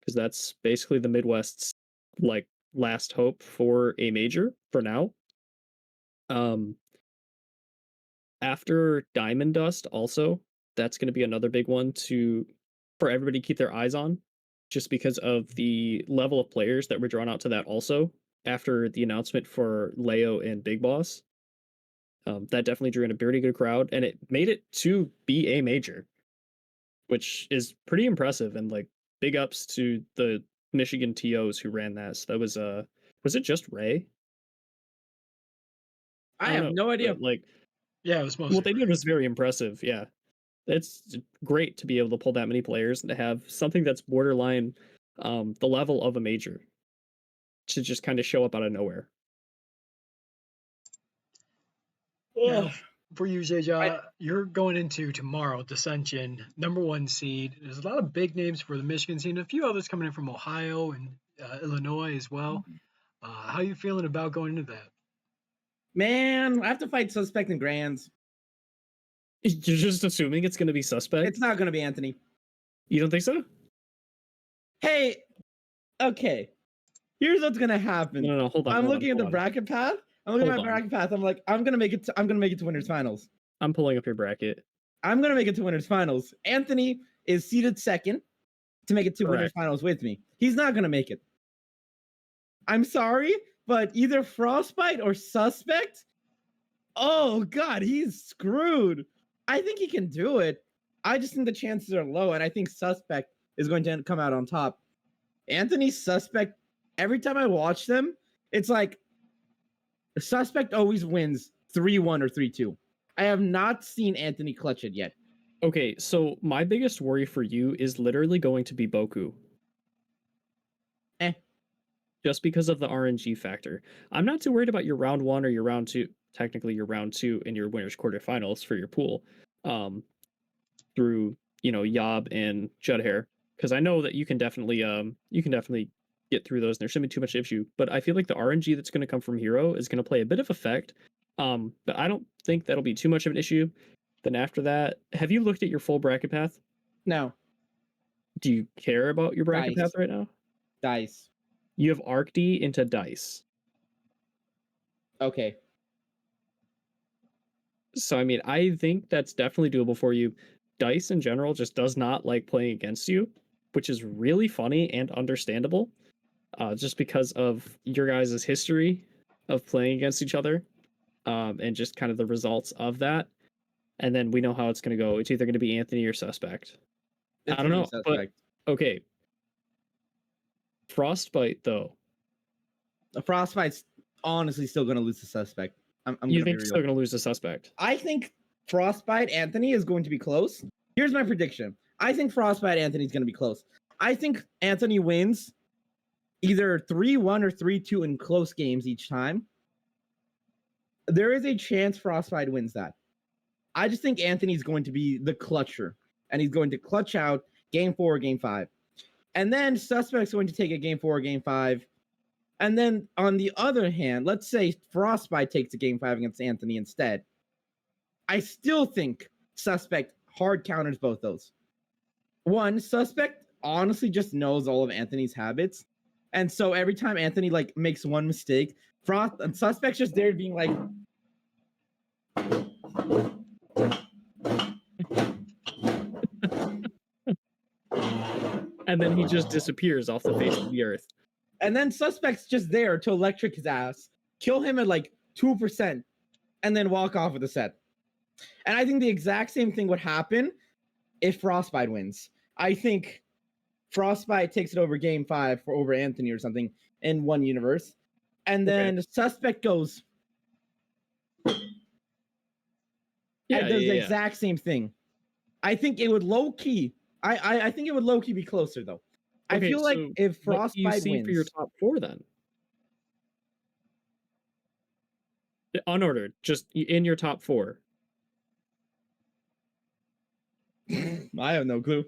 because that's basically the Midwest's like last hope for a major for now. Um, After Diamond Dust, also, that's going to be another big one for everybody to keep their eyes on, just because of the level of players that were drawn out to that. Also, after the announcement for Leo and Big Boss, that definitely drew in a pretty good crowd, and it made it to be a major, which is pretty impressive. And like big ups to the Michigan TOs who ran that. So that was it just Ray? I don't have know, no idea. but, like, Yeah, it was mostly. what they did was very impressive. Yeah, it's great to be able to pull that many players and to have something that's borderline the level of a major to just kind of show up out of nowhere. Now, for you, Jeja, you're going into tomorrow, Decension, #1 seed. There's a lot of big names for the Michigan scene, a few others coming in from Ohio and Illinois as well. How are you feeling about going into that? Man, I have to fight Suspect and Grands. You're just assuming it's going to be Suspect? It's not going to be Anthony. You don't think so? Hey, okay. Here's what's going to happen. No, hold on. I'm hold looking on, at the hold on. bracket path. I'm looking at my bracket path. I'm like, I'm going to make it to winners finals. I'm pulling up your bracket. I'm going to make it to winners finals. Anthony is seeded second to make it to winners finals with me. He's not going to make it. I'm sorry, but either Frostbite or Suspect, oh God, he's screwed. I think he can do it. I just think the chances are low, and I think Suspect is going to come out on top. Anthony, Suspect, every time I watch them, it's like Suspect always wins 3-1 or 3-2. I have not seen Anthony clutch it yet. Okay, so my biggest worry for you is literally going to be Boku. Just because of the RNG factor. I'm not too worried about your round 1 or your round 2, technically your round 2 in your winners quarterfinals for your pool. Through, Yob and Judhair, because I know that you can definitely get through those and there shouldn't be too much issue. But I feel like the RNG that's going to come from Hero is going to play a bit of effect. But I don't think that'll be too much of an issue. Then after that, have you looked at your full bracket path? No. Do you care about your bracket path right now? Dice. You have Arc D into Dice. Okay. So I mean, I think that's definitely doable for you. Dice in general just does not like playing against you, which is really funny and understandable, just because of your guys' history of playing against each other, and just kind of the results of that. And then we know how it's going to go. It's either going to be Anthony or Suspect. I don't know, but okay. Frostbite, though. Frostbite's honestly still going to lose the Suspect. You think he's still going to lose the Suspect? I think Frostbite Anthony is going to be close. Here's my prediction. I think Frostbite Anthony is going to be close. I think Anthony wins either 3-1 or 3-2 in close games each time. There is a chance Frostbite wins that. I just think Anthony's going to be the clutcher, and he's going to clutch out game 4 or game 5. And then Suspect's going to take a game 4 or game 5. And then on the other hand, let's say Frostbite takes a game 5 against Anthony instead. I still think Suspect hard counters both those. One, Suspect honestly just knows all of Anthony's habits. And so every time Anthony like makes one mistake, Frost and Suspect's just there being like, And then he just disappears off the face of the earth. and then Suspect's just there to electric his ass, kill him at like 2%, and then walk off with the set. And I think the exact same thing would happen if Frostbite wins. I think Frostbite takes it over game 5 for over Anthony or something in one universe. And then the Suspect goes and does the exact same thing. I think it would low key. I think it would low key be closer though. I feel like if Frostbite what do you see wins for your top 4 then? Unordered, just in your top 4. I have no clue.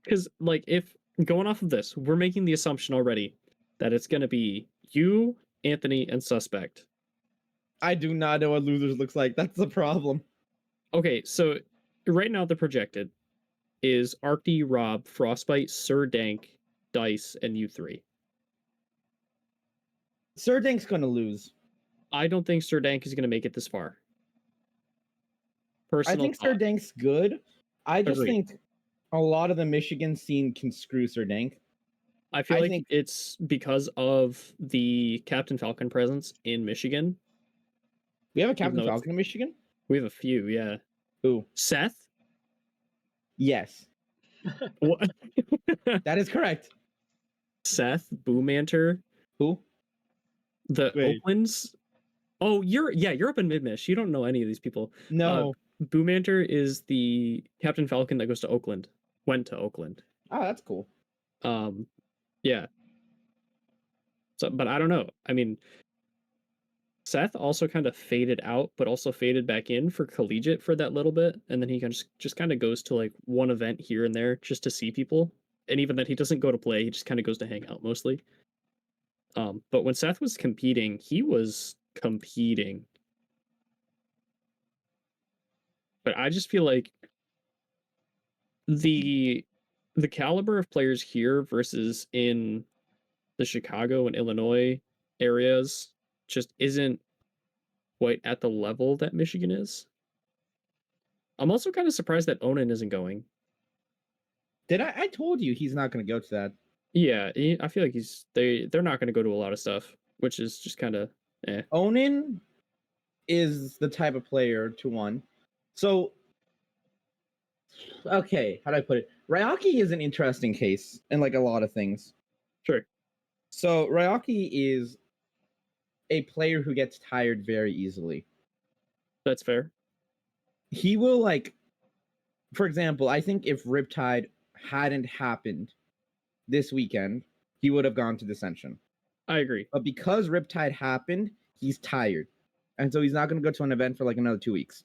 Because like if going off of this, we're making the assumption already that it's gonna be you, Anthony, and Suspect. I do not know what losers looks like. That's the problem. Okay, so right now the projected is Arcty, Rob, Frostbite, Sir Dank, Dice, and you 3. Sir Dank's gonna lose. I don't think Sir Dank is gonna make it this far. I think Sir Dank's good. I just think a lot of the Michigan scene can screw Sir Dank. I feel like it's because of the Captain Falcon presence in Michigan. We have a Captain Falcon in Michigan? We have a few, yeah. Who? Seth? Yes. What? That is correct. Seth, Boomanter. Who? The Oaklands. Oh, you're up in Mid-Mish. You don't know any of these people. No. Boomanter is the Captain Falcon that goes to Oakland. Went to Oakland. Oh, that's cool. Yeah. So, but I don't know. I mean, Seth also kind of faded out, but also faded back in for collegiate for that little bit, and then he just kind of goes to like one event here and there just to see people, and even that he doesn't go to play, he just kind of goes to hang out mostly. But when Seth was competing, he was competing. But I just feel like the caliber of players here versus in the Chicago and Illinois areas just isn't quite at the level that Michigan is. I'm also kind of surprised that Onan isn't going. Did I told you he's not going to go to that. Yeah, I feel like they're not going to go to a lot of stuff, which is just kind of Onan is the type of player to one. So, okay, how do I put it? Ryaki is an interesting case in like a lot of things. Sure. So Ryaki is a player who gets tired very easily. That's fair. He will like, for example, I think if Riptide hadn't happened this weekend, he would have gone to Decension. I agree. But because Riptide happened, he's tired. And so he's not going to go to an event for like another 2 weeks.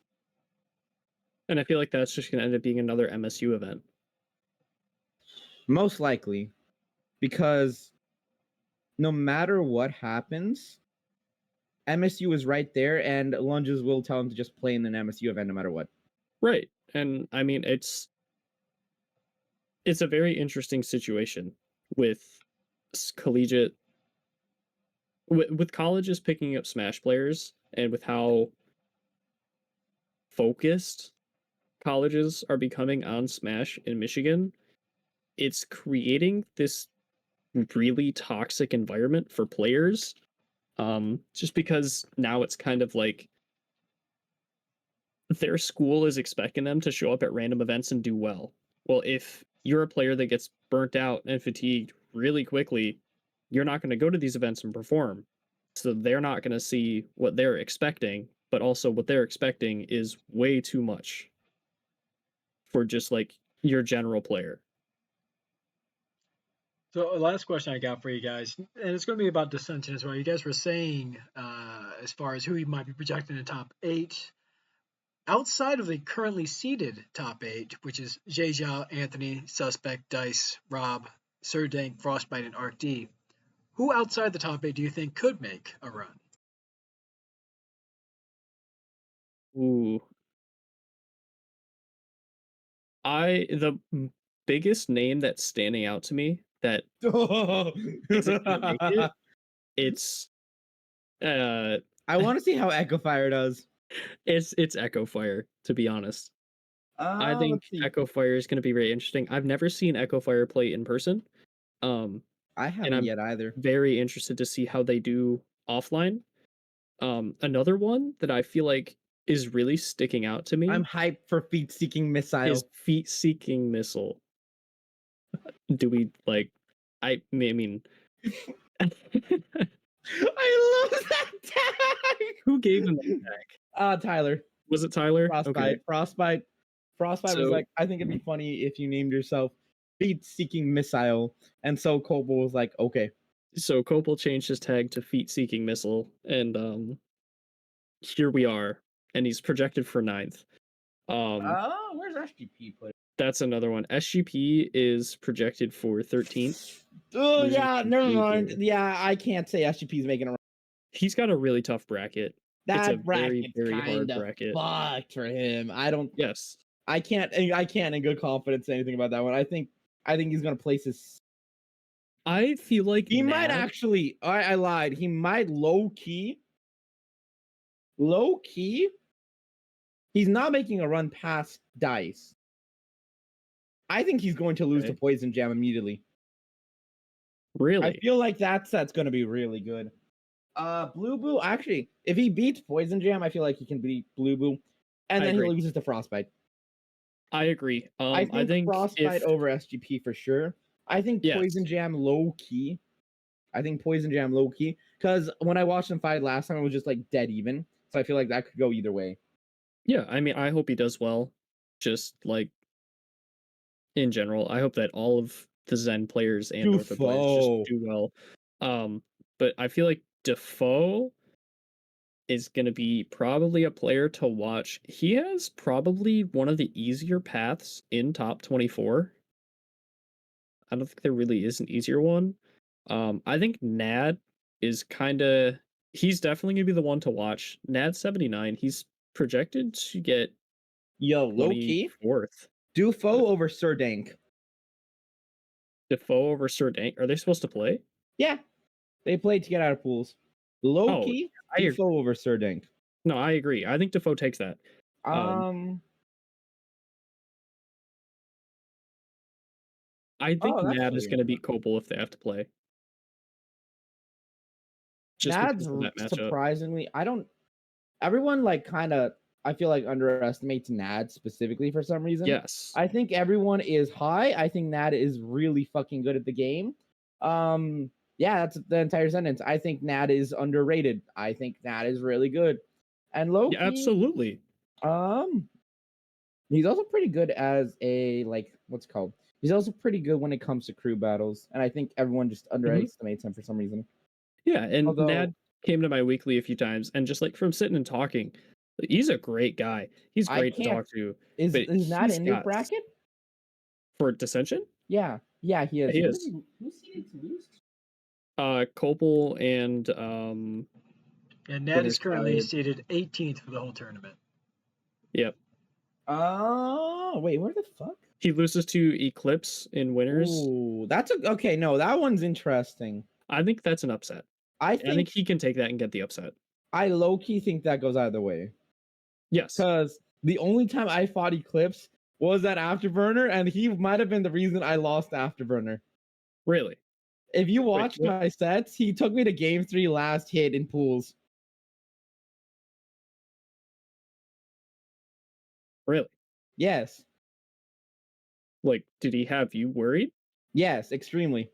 And I feel like that's just going to end up being another MSU event. Most likely. Because no matter what happens, MSU is right there, and Lunges will tell him to just play in an MSU event no matter what. Right. And I mean, it's a very interesting situation with collegiate, with colleges picking up Smash players, and with how focused colleges are becoming on Smash in Michigan. It's creating this really toxic environment for players. Just because now it's kind of like their school is expecting them to show up at random events and do well. Well, if you're a player that gets burnt out and fatigued really quickly, you're not going to go to these events and perform. So they're not going to see what they're expecting, but also what they're expecting is way too much for just like your general player. So last question I got for you guys, and it's going to be about Decension as well. You guys were saying as far as who you might be projecting in the top 8, outside of the currently seeded top 8, which is Jeja, Anthony, Suspect, Dice, Rob, Sir Dank, Frostbite, and Arc D. Who outside the top 8 do you think could make a run? Ooh. The biggest name that's standing out to me that isn't gonna make it, it's I want to see how Echo Fire does. it's Echo Fire, to be honest. I think Let's see. Echo Fire is going to be very interesting. I've never seen Echo Fire play in person. I and haven't I'm yet either. very interested to see how they do offline. Another one that I feel like is really sticking out to me I'm hyped for Feet Seeking Missile. is Feet Seeking Missile. Do we like? I mean, I love that tag. who gave him that tag? Tyler. Was it Tyler? Frostbite. Okay. Frostbite was So- like, I think it'd be funny if you named yourself Feet Seeking Missile. And so Copel was like, okay. So Copel changed his tag to Feet Seeking Missile, and here we are. And he's projected for 9th. Where's SGP put? That's another one. SGP is projected for 13th. Oh, Losing yeah, to never Blue mind. Bull. Yeah, I can't say SGP's making a run. He's got a really tough bracket. It's a That very, bracket's very hard kind of bracket. fucked for him. Yes. I can't in good confidence say anything about that one. I think he's gonna place his. I feel like He might actually. I lied. He might low key. He's not making a run past Dice. I think he's going to lose to Okay. Poison Jam immediately. Really. I feel like that set's going to be really good. Blue Boo, actually, if he beats Poison Jam, I feel like he can beat Blue Boo, and I then he agree. loses to Frostbite. I agree. I think Frostbite if, over SGP for sure. I think Yes. Poison Jam low key. Because when I watched him fight last time, it was just like dead even. So I feel like that could go either way. Yeah, I mean, I hope he does well. Just like in general, I hope that all of the Zen players and Ortho players Defoe. just do well. But I feel like Defoe is going to be probably a player to watch. He has probably one of the easier paths in top 24. I don't think there really is an easier one. I think Nad is he's definitely going to be the one to watch. Nad 79, he's projected to get Yo, low key. 24th. Defoe over Sir Dank. Defoe over Sir Dank. Are they supposed to play? Yeah. They played to get out of pools. Low key, I Defoe over Sir Dank. No, I agree. I think Defoe takes that. I think that's Nad is really going to beat Copel if they have to play. Just Nad's because of that matchup. surprisingly, everyone like kind of, I feel like underestimates Nad specifically for some reason. Yes. I think everyone is high. I think Nad is really fucking good at the game. Yeah, that's the entire sentence. I think Nad is underrated. I think Nad is really good. And low Yeah, absolutely. he's also pretty good as a what's it called? He's also pretty good when it comes to crew battles, and I think everyone just underestimates him for some reason. Yeah, and Although- Nad came to my weekly a few times, and just like from sitting and talking, he's a great guy. He's great to talk to. Is but Nad he's in your got- bracket? For Decension? Yeah, he is. He is. Who's seeded to lose? Copel and And Ned Winner's is currently tied. seated 18th for the whole tournament. Yep. Oh, wait, where the fuck? He loses to Eclipse in winners. Ooh, okay. No, that one's interesting. I think that's an upset. I I think think he can take that and get the upset. I low key think that goes either way. Yes. Because the only time I fought Eclipse was at Afterburner, and he might have been the reason I lost Afterburner. Really? If you watch what? my sets, he took me to game 3 last hit in pools. Really? Yes. Like, did he have you worried? Yes, extremely.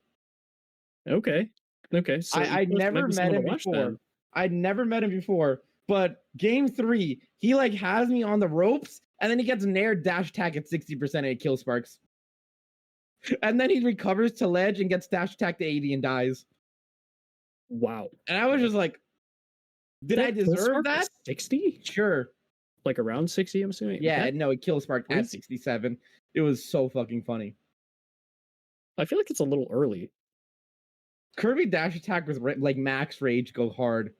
Okay. So I'd Eclipse might never be met someone to him watch before. then. I'd never met him before. But game 3, he has me on the ropes, and then he gets nair dash attack at 60% and it kills Sparks. And then he recovers to ledge and gets dash attack to 80 and dies. Wow. And I was just like, did I deserve that? 60? Sure. Like around 60, I'm assuming? Yeah, no, it kills Spark at crazy. 67. It was so fucking funny. I feel like it's a little early. Kirby dash attack with max rage go hard.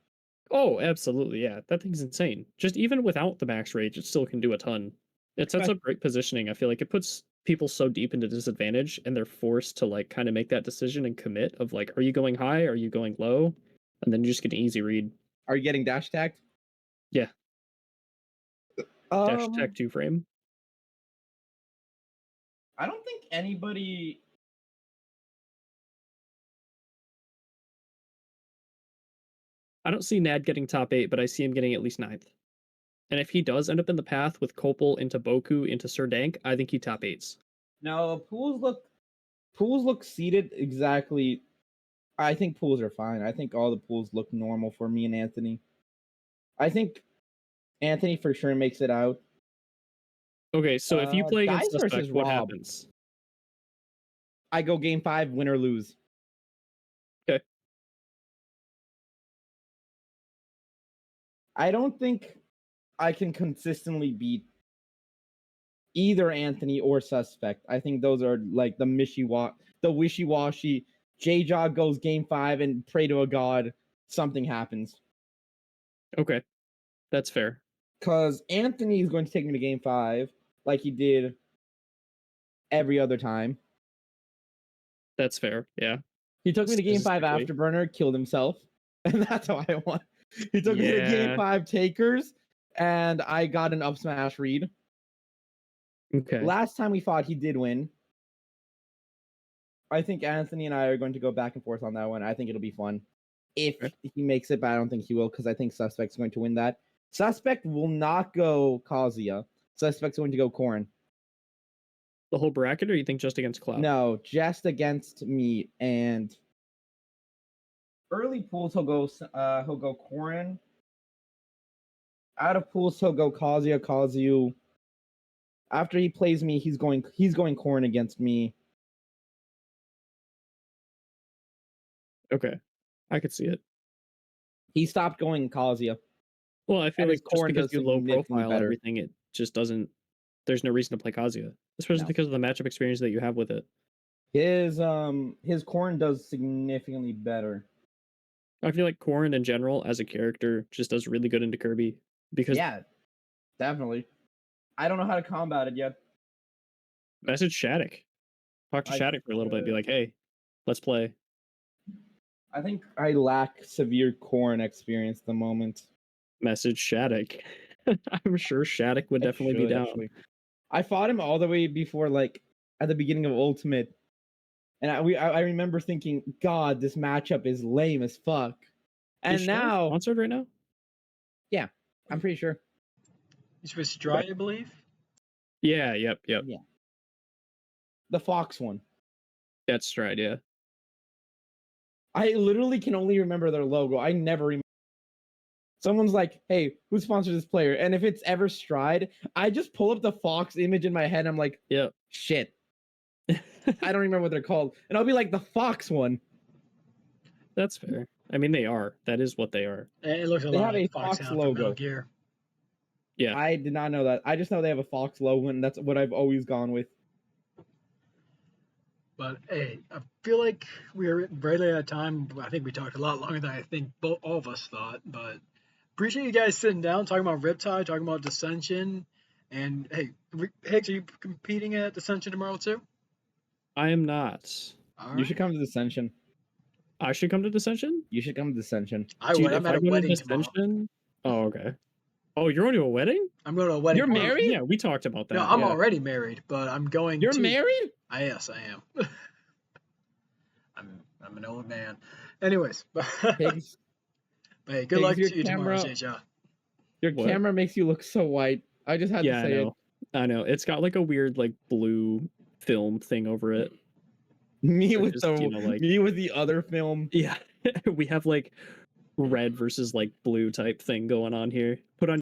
Oh, absolutely. Yeah. That thing's insane. Just even without the max rage, it still can do a ton. It sets up great positioning. I feel like it puts people so deep into disadvantage, and they're forced to like kind of make that decision and commit of like, are you going high? Are you going low? And then you just get an easy read. Are you getting dash attacked? Yeah. Dash attack 2-frame. I don't think anybody. I don't see Nad getting top 8, but I see him getting at least 9th. And if he does end up in the path with Kopel into Boku into Sir Dank, I think he top 8s. No, pools look seated exactly. I think pools are fine. I think all the pools look normal for me and Anthony. I think Anthony for sure makes it out. Okay, so if you play against Dice versus Suspect, what Rob. happens? I go game 5, win or lose. Okay. I don't think I can consistently beat either Anthony or Suspect. I think those are like the wishy-washy. Jeja goes game 5 and pray to a god something happens. Okay, that's fair. Because Anthony is going to take me to game 5 like he did every other time. That's fair, yeah. He took me to game 5 Afterburner, killed himself, and that's how I won. He took me to game 5 Takers, and I got an up smash read. Okay. Last time we fought, he did win. I think Anthony and I are going to go back and forth on that one. I think it'll be fun. If he makes it, but I don't think he will, because I think Suspect's going to win that. Suspect will not go Kazuya. Suspect's going to go Corrin. The whole bracket, or you think just against Cloud? No, just against me. And early pools, he'll go Corrin. Out of pools, he'll go Kazuya, Kazu. After he plays me, he's going Corrin against me. Okay, I could see it. He stopped going Kazuya. Well, I feel like just Corrin because does you low significantly profile better. everything, it just doesn't. There's no reason to play Kazuya, especially because of the matchup experience that you have with it. His Corrin does significantly better. I feel like Corrin in general as a character just does really good into Kirby because definitely. I don't know how to combat it yet. Message Shattuck. Talk to Shattuck for a little bit. Be like, hey, let's play. I think I lack severe Corrin experience at the moment. Message Shattuck. I'm sure Shattuck would definitely be down. Actually. I fought him all the way before, like, at the beginning of Ultimate. And I remember thinking, God, this matchup is lame as fuck. And is now... sponsored right now? Yeah, I'm pretty sure. He's with Stride, I believe? Yeah, yep. Yeah. The Fox one. That's Stride, yeah. I literally can only remember their logo. I never remember. Someone's like, hey, who sponsored this player? And if it's ever Stride, I just pull up the Fox image in my head. And I'm like, yeah, shit. I don't remember what they're called. And I'll be like, the Fox one. That's fair. I mean, they are. That is what they are. It looks a They lot have like a Fox Foxhound from logo. Metal Gear. Yeah. I did not know that. I just know they have a Fox logo, and that's what I've always gone with. But hey, I feel like we're right out of time. I think we talked a lot longer than I think all of us thought. But appreciate you guys sitting down, talking about Riptide, talking about Decension. And hey, Higgs, are you competing at Decension tomorrow too? I am not. You should come to Decension. I should come to Decension? You should come to Decension. I would. I'm at a wedding tomorrow. Oh, okay. Oh, you're going to a wedding? I'm going to a wedding. You're married? Yeah, we talked about that. No, I'm already married, but I'm going. You're married? Yes, I am. I'm an old man. Anyways, Higgs, but hey, good luck to you tomorrow, Jeja. Your camera makes you look so white. I just had to say it. I know. It's got like a weird like blue film thing over it. Me with the other film. Yeah. We have like red versus like blue type thing going on here. Put on